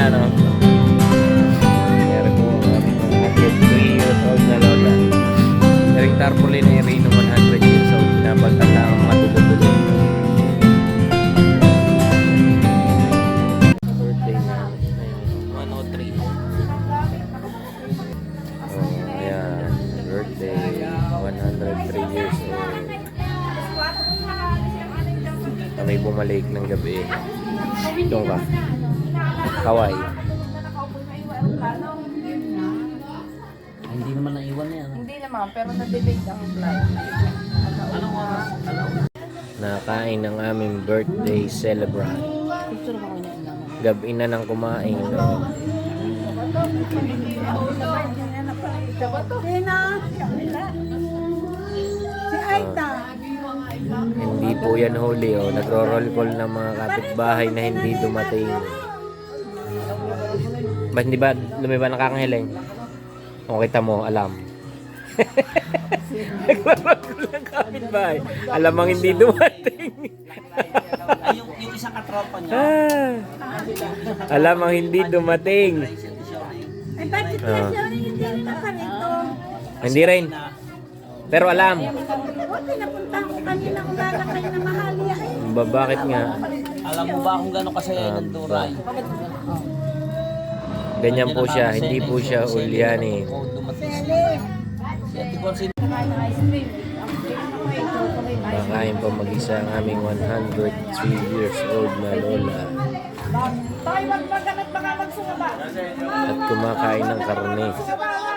ano. Meron po kami 103 years old na lola. Meron tarpaulin ni Rino 100 years old. Napagtanda ang mga dulo-dulo. Birthday na. 103. Oh, ayan. Birthday. 103 years old. Kami bumalik ng gabi. Doon ka. Kaway. Hindi naman naiwan yan. Hindi naman, pero na-delayed ang flight. Anong oras? Nakain ng aming birthday celebrant. Picture mo ko niya naman. Gabi na nang kumain. Si Aita. Hindi po yan huli. Oh. Nagro-roll call ng mga kapitbahay na hindi dumating. Ba't hindi ba lumiba nakakanghiling? O kita mo, alam. Nagro-roll call ng kapitbahay. Alam ang hindi dumating. Ay, yung isang katropa niya. Alam ang hindi dumating. Ay, bakit kasi hindi rin pa rito? Hindi rin. Pero alam. Huwag pinapunta ko kanina umaga kayo na mahali ay. Bakit nga? Alam mo ba kung gano'ng kasaya ng Duray? Ganyan po siya. Hindi po siya ulyanin. Si Ate Consin. Makain pa mag-isa ang aming 103 years old na lola. Tayo, wag maganap baka magsungaba. At kumakain ng karne. Sungaba.